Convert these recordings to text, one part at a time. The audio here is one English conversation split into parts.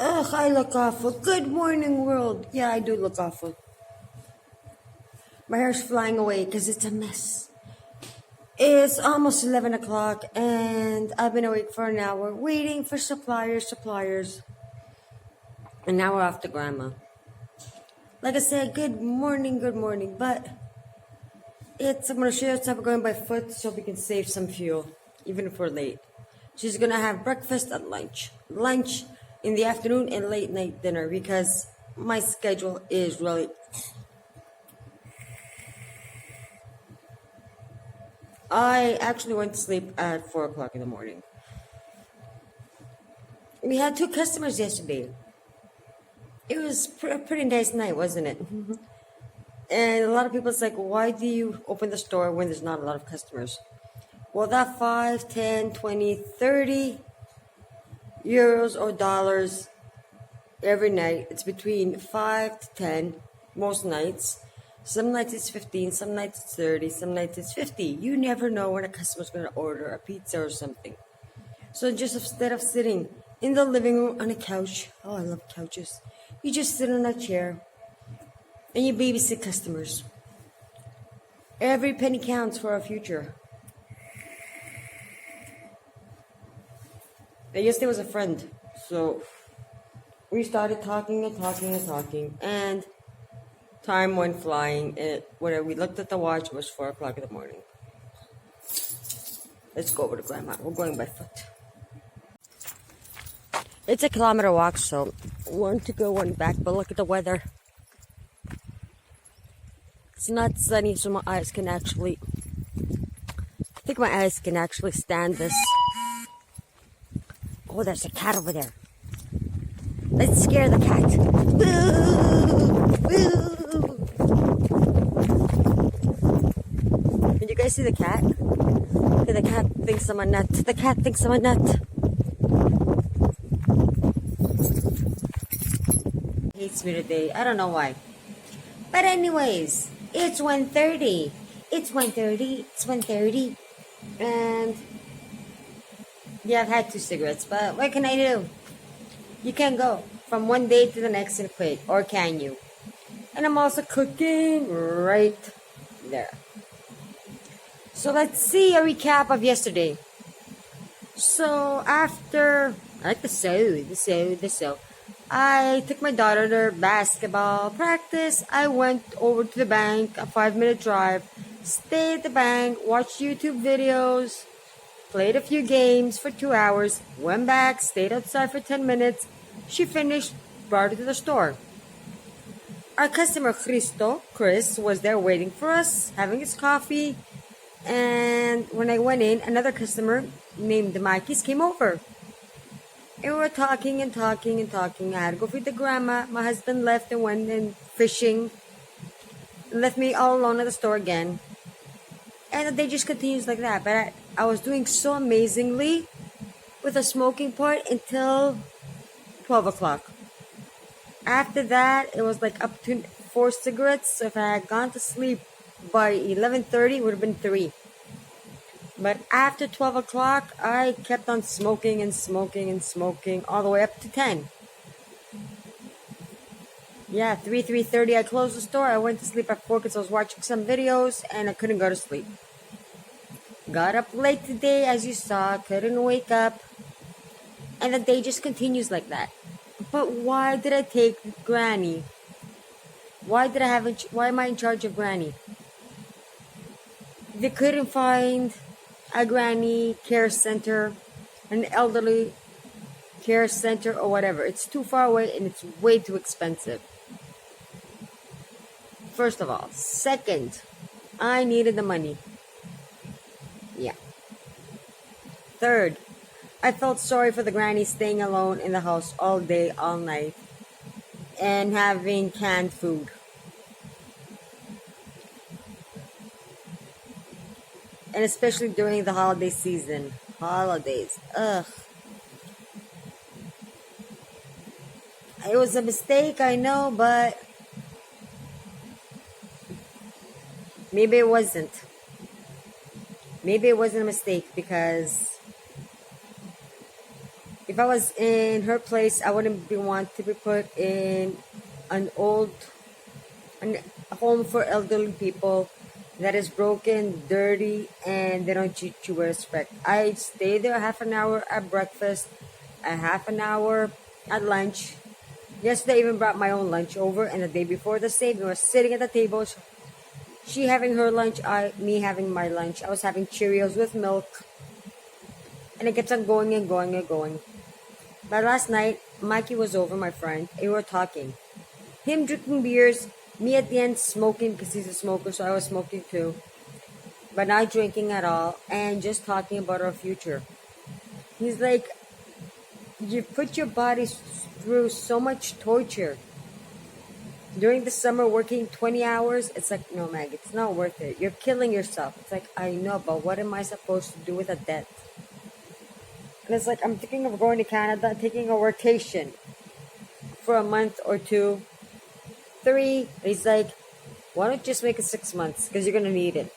Ugh, I look awful. Good morning, world. Yeah, I do look awful. My hair's flying away because it's a mess. It's almost 11 o'clock and I've been awake for an hour waiting for suppliers. And now we're off to grandma. Like I said, good morning. But I'm going to share this time going by foot so we can save some fuel, even if we're late. She's going to have breakfast and lunch in the afternoon and late night dinner because my schedule is really... I actually went to sleep at 4 o'clock in the morning. We had 2 customers yesterday. It was a pretty nice night, wasn't it? And a lot of people, it's like, why do you open the store when there's not a lot of customers? Well, that 5, 10, 20, 30 euros or dollars every night. It's between 5 to 10 most nights. Some nights it's 15, some nights it's 30, some nights it's 50. You never know when a customer's going to order a pizza or something. So just instead of sitting in the living room on a couch, oh, I love couches, you just sit on a chair and you babysit customers. Every penny counts for our future. And yesterday was a friend, so we started talking, and time went flying. And when we looked at the watch, it was 4 o'clock in the morning. Let's go over to grandma. We're going by foot. It's a kilometer walk, so one to go, one back. But look at the weather. It's not sunny, so my eyes can actually... I think my eyes can actually stand this. Oh, there's a cat over there. Let's scare the cat. Woo! Did you guys see the cat? The cat thinks I'm a nut. The cat thinks I'm a nut. Hates me today. I don't know why. But anyways, it's 1:30. It's 1:30. And yeah, I've had 2 cigarettes, but what can I do? You can't go from one day to the next and quit, or can you? And I'm also cooking right there. So let's see a recap of yesterday. So after, I like the so. I took my daughter to basketball practice. I went over to the bank, a 5-minute drive, stayed at the bank, watched YouTube videos, played a few games for 2 hours, went back, stayed outside for 10 minutes. She finished, brought her to the store. Our customer, Chris, was there waiting for us, having his coffee. And when I went in, another customer named Demakis came over. And we were talking. I had to go feed the grandma. My husband left and went in fishing. Left me all alone at the store again. And the day just continues like that. But I was doing so amazingly with the smoking part until 12 o'clock. After that, it was like up to 4 cigarettes. So if I had gone to sleep by 11:30, it would have been 3. But after 12 o'clock, I kept on smoking all the way up to 10. Yeah, 3:30, I closed the store. I went to sleep at 4 because I was watching some videos and I couldn't go to sleep. Got up late today, as you saw, couldn't wake up. And the day just continues like that. But why did I take Granny? Why am I in charge of Granny? They couldn't find a granny care center, an elderly care center or whatever. It's too far away and it's way too expensive. First of all. Second, I needed the money. Yeah. Third, I felt sorry for the granny staying alone in the house all day, all night, and having canned food. And especially during the holiday season. Holidays. Ugh. It was a mistake, I know, but maybe it wasn't. Maybe it wasn't a mistake because if If I was in her place, I wouldn't be want to be put in an old an, a home for elderly people that is broken, dirty, and they don't treat you with respect. I stay there half an hour at breakfast, a half an hour at lunch. Yesterday, I even brought my own lunch over, and the day before the same, we were sitting at the table. She having her lunch, me having my lunch. I was having Cheerios with milk, and it kept on going and going and going. But last night, Mikey was over, my friend, and we were talking. Him drinking beers, me at the end smoking because he's a smoker, so I was smoking too. But not drinking at all, and just talking about our future. He's like, you put your body through so much torture. During the summer, working 20 hours, it's like, no, Mag, it's not worth it. You're killing yourself. It's like, I know, but what am I supposed to do with a debt? And it's like, I'm thinking of going to Canada, taking a rotation for a month or two, 3. He's like, why don't you just make it 6 months? Because you're going to need it.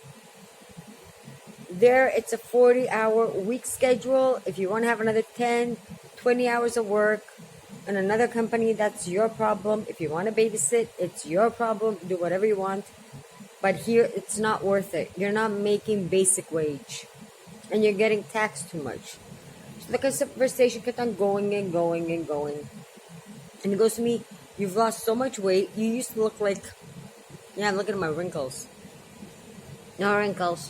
There, it's a 40-hour week schedule. If you want to have another 10, 20 hours of work in another company, that's your problem. If you want to babysit, it's your problem. Do whatever you want. But here, it's not worth it. You're not making basic wage. And you're getting taxed too much. So the conversation kept on going and going and going. And he goes to me, you've lost so much weight. You used to look like... Yeah, I'm looking at my wrinkles. No wrinkles.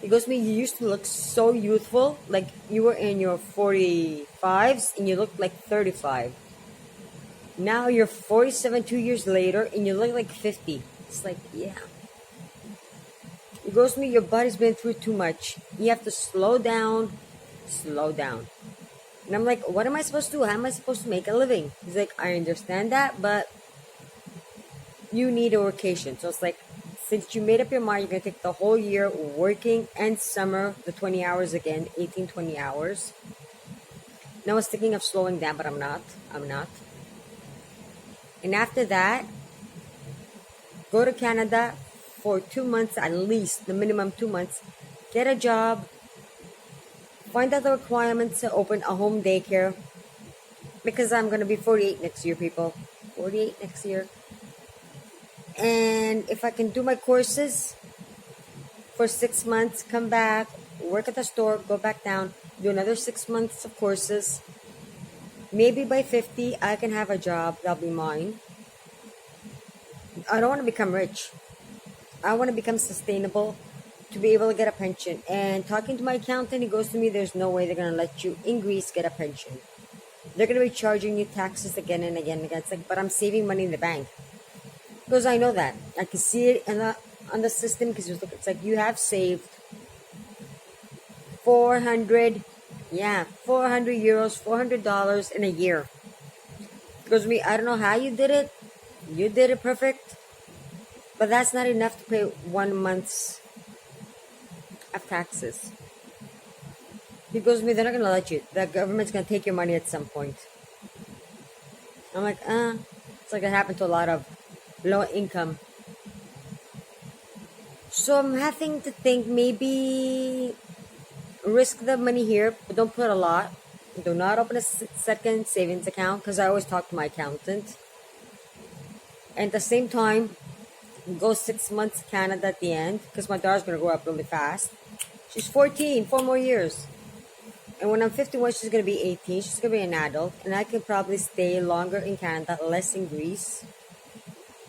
He goes to me, you used to look so youthful. Like you were in your 45s and you looked like 35. Now you're 47 2 years later and you look like 50. It's like, yeah. He goes to me, your body's been through too much. You have to slow down. Slow down. And I'm like, what am I supposed to do? How am I supposed to make a living? He's like, I understand that, but you need a vacation. So it's like, since you made up your mind, you're going to take the whole year working and summer, the 20 hours again, 18, 20 hours. And I was thinking of slowing down, but I'm not. And after that, go to Canada for 2 months, at least, the minimum 2 months. Get a job. Find out the requirements to open a home daycare. Because I'm going to be 48 next year, people. 48 next year. And if I can do my courses for 6 months, come back, work at the store, go back down, do another 6 months of courses. Maybe by 50, I can have a job. That'll be mine. I don't want to become rich. I want to become sustainable to be able to get a pension. And talking to my accountant, he goes to me, there's no way they're going to let you in Greece get a pension. They're going to be charging you taxes again and again and again. It's like, but I'm saving money in the bank. Because I know that. I can see it on the system because it's like you have saved 400 euros, $400 in a year. Because me, I don't know how you did it. You did it perfect. But that's not enough to pay 1 month's of taxes. He goes to me, they're not going to let you. The government's going to take your money at some point. I'm like, It's like that happened to a lot of low income. So I'm having to think maybe risk the money here, but don't put a lot. Do not open a second savings account because I always talk to my accountant. And at the same time, go 6 months to Canada at the end because my daughter's going to grow up really fast. She's 14, 4 more years. And when I'm 51, she's going to be 18. She's going to be an adult. And I can probably stay longer in Canada, less in Greece.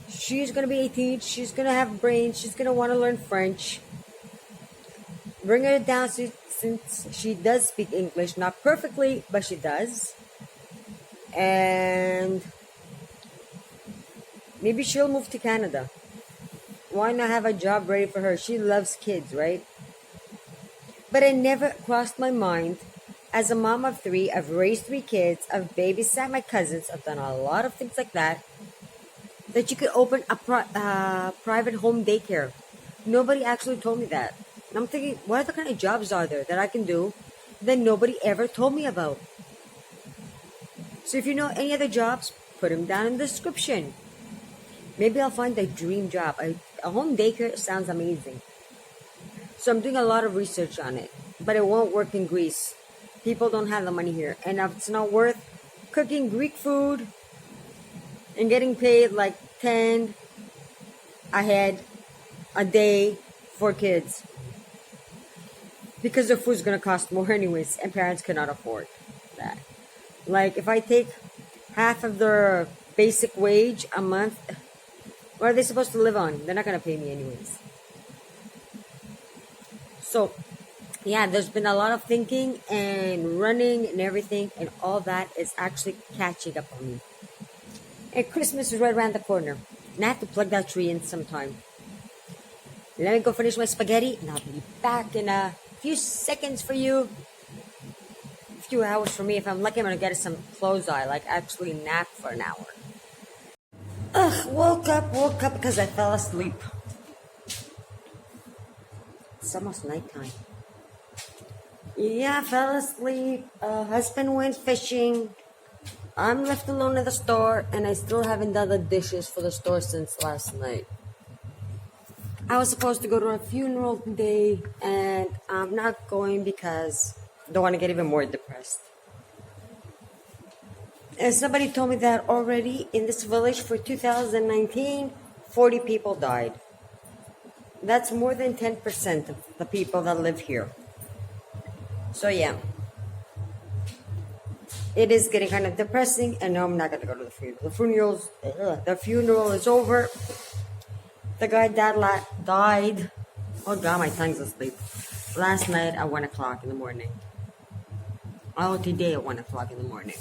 She's going to be 18. She's going to have brains. She's going to want to learn French. Bring her down since she does speak English. Not perfectly, but she does. And maybe she'll move to Canada. Why not have a job ready for her? She loves kids, right? But it never crossed my mind. As a mom of 3, I've raised 3 kids. I've babysat my cousins. I've done a lot of things like that. That you could open a private home daycare. Nobody actually told me that. And I'm thinking, what other kind of jobs are there that I can do that nobody ever told me about? So if you know any other jobs, put them down in the description. Maybe I'll find a dream job. A home daycare sounds amazing. So I'm doing a lot of research on it. But it won't work in Greece. People don't have the money here. And if it's not worth cooking Greek food and getting paid like 10 ahead a day for kids. Because the food's going to cost more anyways, and parents cannot afford that. Like, if I take half of their basic wage a month, what are they supposed to live on? They're not going to pay me anyways. So, yeah, there's been a lot of thinking and running and everything, and all that is actually catching up on me. And Christmas is right around the corner, and I have to plug that tree in sometime. Let me go finish my spaghetti, and I'll be back in a few seconds for you. A few hours for me. If I'm lucky, I'm going to get some clothes eye, like actually nap for an hour. Woke up because I fell asleep. It's almost nighttime. Yeah, I fell asleep. Husband went fishing. I'm left alone at the store, and I still haven't done the dishes for the store since last night. I was supposed to go to a funeral today, and I'm not going because I don't want to get even more depressed. And somebody told me that already in this village for 2019, 40 people died. That's more than 10% of the people that live here. So yeah, it is getting kind of depressing, and no, I'm not going to go to the funeral. The funeral is over. The guy that died, oh God, my tongue's asleep, last night at 1 o'clock in the morning. Oh, today at 1 o'clock in the morning.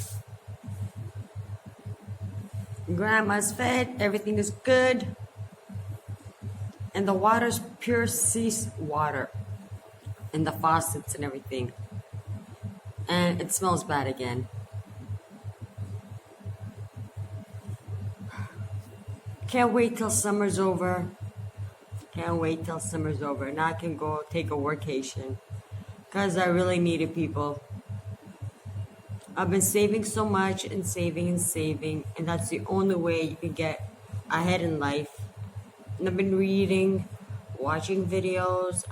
Grandma's fed, everything is good. And the water's pure sea water. And the faucets and everything. And it smells bad again. Can't wait till summer's over. Can't wait till summer's over. Now I can go take a workation. Because I really need it, people. I've been saving so much and saving and saving. And that's the only way you can get ahead in life. And I've been reading, watching videos,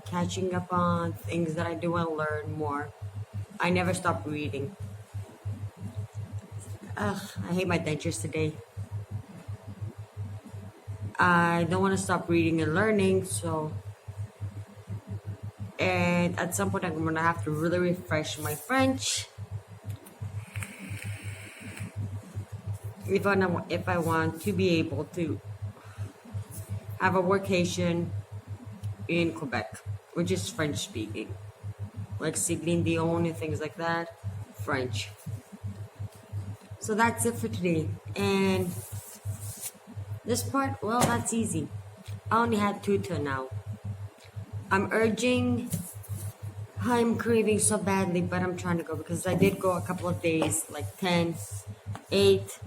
catching up on things that I do want to learn more. I never stop reading. I hate my dentures today. I don't want to stop reading and learning, so... And at some point I'm going to have to really refresh my French. If I want to be able to have a workation in Quebec, which is French speaking. Like Céline Dion and things like that. French. So that's it for today. And this part, well, that's easy. I only had 2 till now. I'm craving so badly, but I'm trying to go because I did go a couple of days, like 10, 8.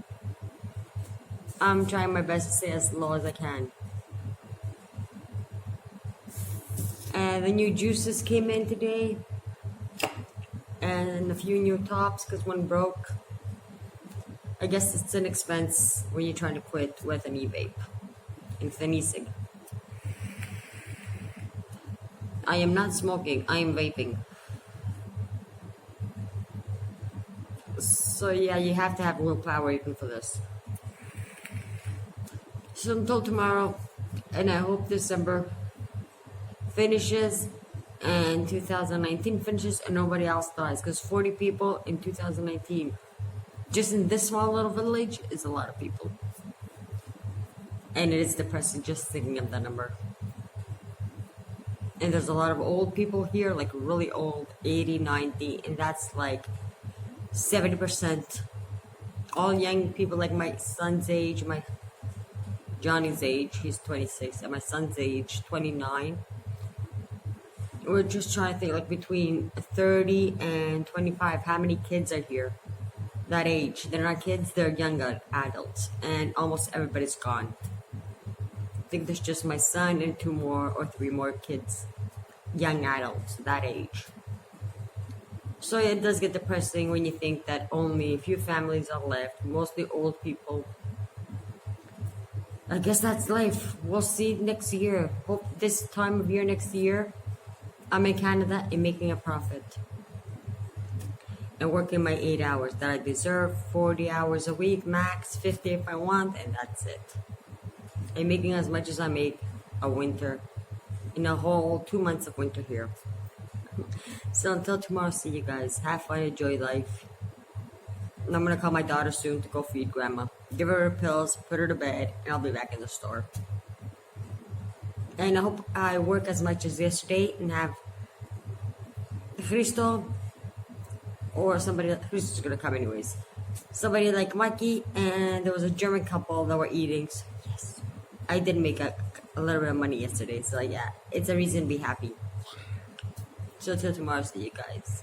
I'm trying my best to stay as low as I can. And the new juices came in today. And a few new tops because one broke. I guess it's an expense when you're trying to quit with an e-vape. And with an e-cig. I am not smoking, I am vaping. So yeah, you have to have willpower even for this. So until tomorrow, and I hope December finishes and 2019 finishes and nobody else dies, because 40 people in 2019 just in this small little village is a lot of people, and it is depressing just thinking of that number. And there's a lot of old people here, like really old, 80, 90, and that's like 70%. All young people like my son's age, Johnny's age, he's 26, and my son's age, 29. We're just trying to think, like between 30 and 25, how many kids are here? That age. They're not kids, they're young adults, and almost everybody's gone. I think there's just my son and 2 more or 3 more kids, young adults, that age. So it does get depressing when you think that only a few families are left, mostly old people. I guess that's life. We'll see next year. Hope this time of year next year, I'm in Canada and making a profit. and working my 8 hours that I deserve, 40 hours a week, max 50 if I want, and that's it. And making as much as I make a winter, in a whole 2 months of winter here. So until tomorrow, see you guys. Have fun, enjoy life. And I'm gonna call my daughter soon to go feed grandma. Give her her pills, put her to bed, and I'll be back in the store. And I hope I work as much as yesterday and have Cristo or somebody. Cristo's gonna come anyways. Somebody like Mikey, and there was a German couple that were eating. So yes, I did make a little bit of money yesterday. So yeah, it's a reason to be happy. So till tomorrow, see you guys.